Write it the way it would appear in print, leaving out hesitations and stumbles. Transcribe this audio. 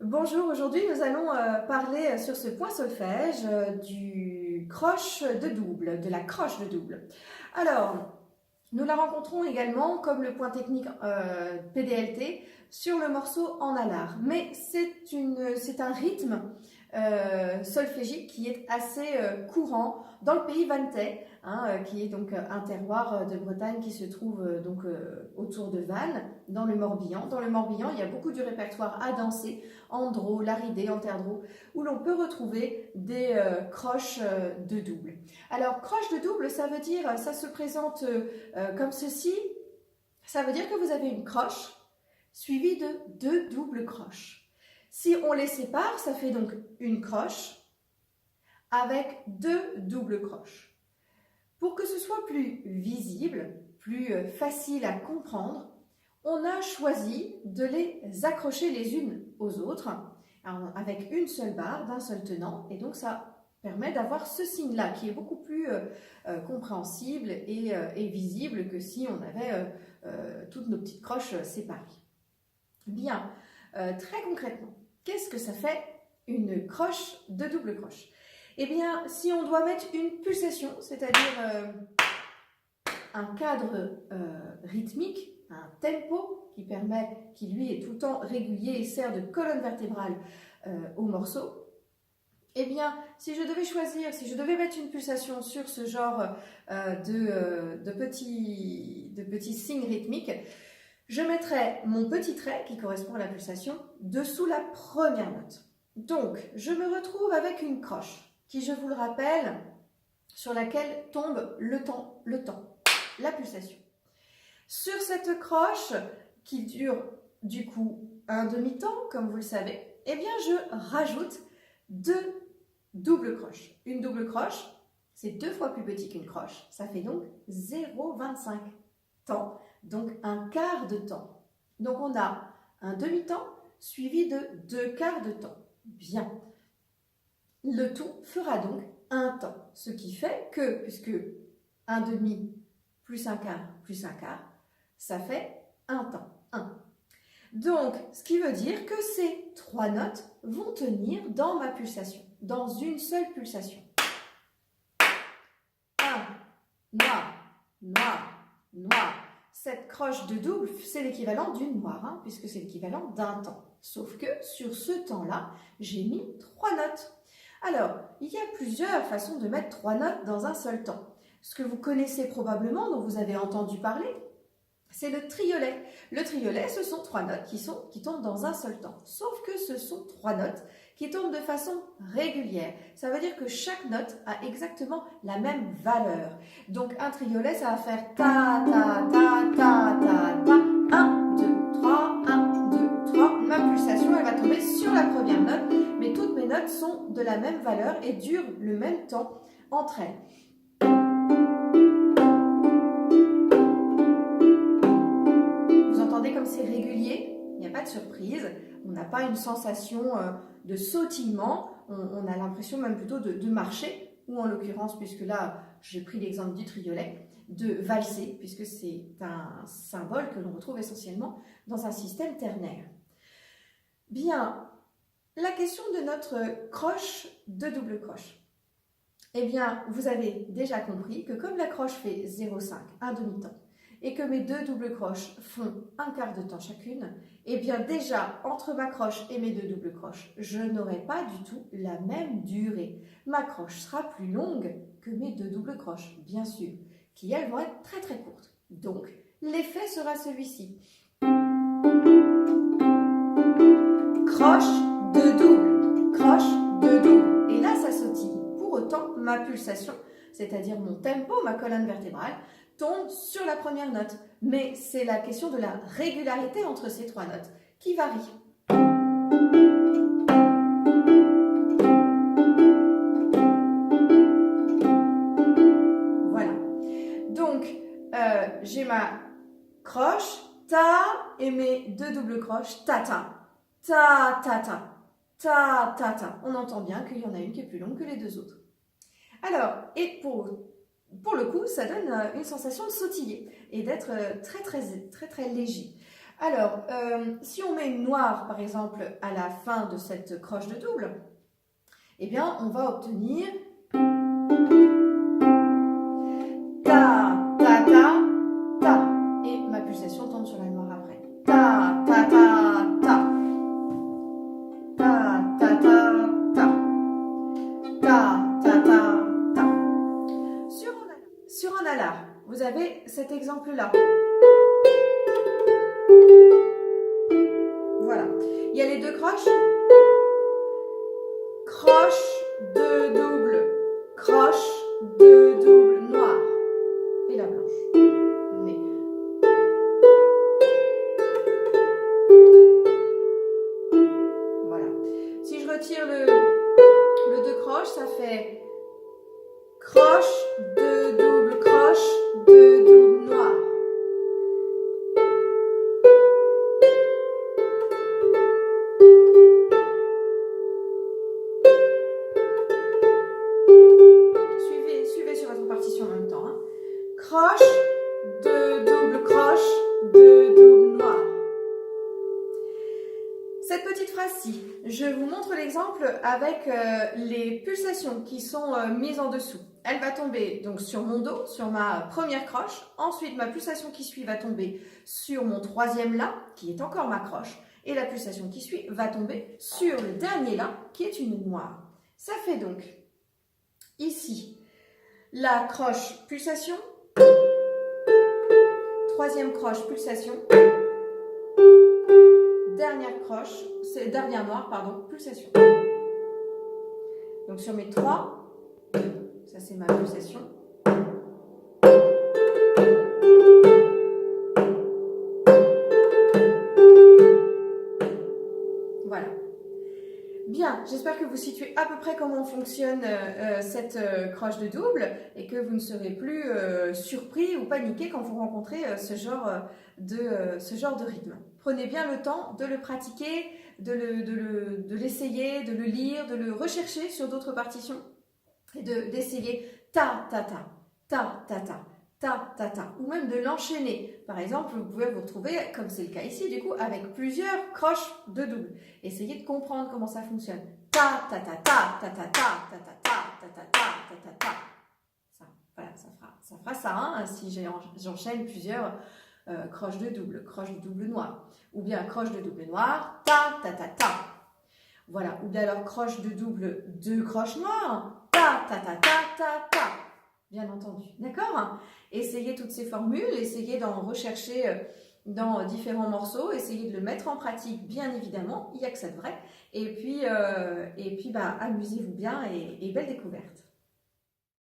Bonjour, aujourd'hui nous allons parler sur ce point solfège du croche de double, de la croche de double. Alors, nous la rencontrons également comme le point technique PDLT sur le morceau en alar, mais c'est un rythme solfégique qui est assez courant dans le pays vantais, qui est donc un terroir de Bretagne qui se trouve autour de Vannes, dans le Morbihan. Dans le Morbihan, il y a beaucoup du répertoire à danser, andro, laridé, enterdro, où l'on peut retrouver des croches de double. Alors, croche de double, ça veut dire, ça se présente comme ceci. Ça veut dire que vous avez une croche suivie de deux doubles croches. Si on les sépare, ça fait donc une croche avec deux doubles croches. Pour que ce soit plus visible, plus facile à comprendre, on a choisi de les accrocher les unes aux autres avec une seule barre d'un seul tenant, et donc ça permet d'avoir ce signe-là qui est beaucoup plus compréhensible et visible que si on avait toutes nos petites croches séparées. Bien, très concrètement, qu'est-ce que ça fait une croche de double croche? Eh bien, si on doit mettre une pulsation, c'est-à-dire un cadre rythmique, un tempo qui lui est tout le temps régulier et sert de colonne vertébrale au morceau, eh bien, si je devais choisir, si je devais mettre une pulsation sur ce genre de petits signes rythmiques, je mettrais mon petit trait, qui correspond à la pulsation, dessous la première note. Donc, je me retrouve avec une croche, qui, je vous le rappelle, sur laquelle tombe le temps, la pulsation. Sur cette croche, qui dure du coup un demi-temps, comme vous le savez, eh bien, je rajoute deux doubles croches. Une double croche, c'est 2 fois plus petit qu'une croche, ça fait donc 0,25 temps, donc un quart de temps. Donc on a un demi-temps suivi de 2 quarts de temps. Bien. Le tout fera donc un temps, ce qui fait que, puisque un demi plus un quart, ça fait un temps, 1. Donc, ce qui veut dire que ces 3 notes vont tenir dans ma pulsation, dans une seule pulsation. 1, noir, noir, noir. Cette croche de double, c'est l'équivalent d'une noire, puisque c'est l'équivalent d'un temps. Sauf que sur ce temps-là, j'ai mis 3 notes. Alors, il y a plusieurs façons de mettre 3 notes dans un seul temps. Ce que vous connaissez probablement, dont vous avez entendu parler, c'est le triolet. Le triolet, ce sont 3 notes qui tombent dans un seul temps. Sauf que ce sont 3 notes qui tombent de façon régulière. Ça veut dire que chaque note a exactement la même valeur. Donc un triolet, ça va faire ta, ta, ta, ta, ta, ta, 1, 2, 3, 1, 2, 3. Ma pulsation, elle va tomber sur la première note, mais toutes mes notes sont de la même valeur et durent le même temps entre elles. Comme c'est régulier, il n'y a pas de surprise, on n'a pas une sensation de sautillement, on a l'impression même plutôt de marcher, ou en l'occurrence, puisque là j'ai pris l'exemple du triolet, de valser, puisque c'est un symbole que l'on retrouve essentiellement dans un système ternaire. Bien, la question de notre croche de double croche. Eh bien, vous avez déjà compris que comme la croche fait 0,5, un demi-temps, et que mes deux doubles croches font un quart de temps chacune, eh bien déjà, entre ma croche et mes deux doubles croches, je n'aurai pas du tout la même durée. Ma croche sera plus longue que mes deux doubles croches, bien sûr, qui elles vont être très très courtes. Donc, l'effet sera celui-ci. Croche de double, croche de double. Et là, ça sautille. Pour autant, ma pulsation, c'est-à-dire mon tempo, ma colonne vertébrale, tombe sur la première note. Mais c'est la question de la régularité entre ces 3 notes qui varie. Voilà. Donc, j'ai ma croche, ta, et mes deux doubles croches, ta, ta, ta, ta, ta, ta, ta, ta. On entend bien qu'il y en a une qui est plus longue que les deux autres. Alors, et pour le coup, ça donne une sensation de sautiller et d'être très léger. Alors, si on met une noire, par exemple, à la fin de cette croche de double, eh bien, on va obtenir ta, ta, ta, ta. Et ma pulsation tombe sur la noire après. Ta, ta, ta, ta. Ta, ta, ta, ta. Ta, ta, ta, ta. Sur un alar, vous avez cet exemple-là. Voilà. Il y a les deux croches. Croche de double. Croche de double noir. Et la blanche. Mais... Voilà. Si je retire le deux croches, ça fait croche de double, croche de double noir. Suivez sur votre partition en même temps. Hein. Croche de double, croche de double noir. Cette petite phrase-ci, je vous montre l'exemple avec les pulsations qui sont mises en dessous. Elle va tomber donc sur mon Do, sur ma première croche. Ensuite, ma pulsation qui suit va tomber sur mon troisième La, qui est encore ma croche. Et la pulsation qui suit va tomber sur le dernier La, qui est une noire. Ça fait donc ici la croche pulsation, troisième croche pulsation, dernière noire, pardon, pulsation. Donc sur mes 3, 2, ça c'est ma pulsation. Voilà. Bien, j'espère que vous situez à peu près comment fonctionne cette croche de double et que vous ne serez plus surpris ou paniqué quand vous rencontrez ce genre de rythme. Prenez bien le temps de le pratiquer, de l'essayer, de le lire, de le rechercher sur d'autres partitions et d'essayer ta, ta, ta, ta, ta, ta, ta, ta, ta, ou même de l'enchaîner. Par exemple, vous pouvez vous retrouver, comme c'est le cas ici, du coup, avec plusieurs croches de double. Essayez de comprendre comment ça fonctionne. Ta, ta, ta, ta, ta, ta, ta, ta, ta, ta, ta, ta, ta, ta, ta. Ça, voilà, ça fera ça, hein, si j'enchaîne plusieurs croches de double noir. Ou bien croche de double noir, ta, ta, ta, ta. Voilà, ou bien alors croche de double, 2 croches noires, ta, ta, ta, ta, ta, ta. Bien entendu, d'accord? Essayez toutes ces formules, essayez d'en rechercher dans différents morceaux, essayez de le mettre en pratique, bien évidemment, il n'y a que ça de vrai. Et puis, amusez-vous bien et belle découverte.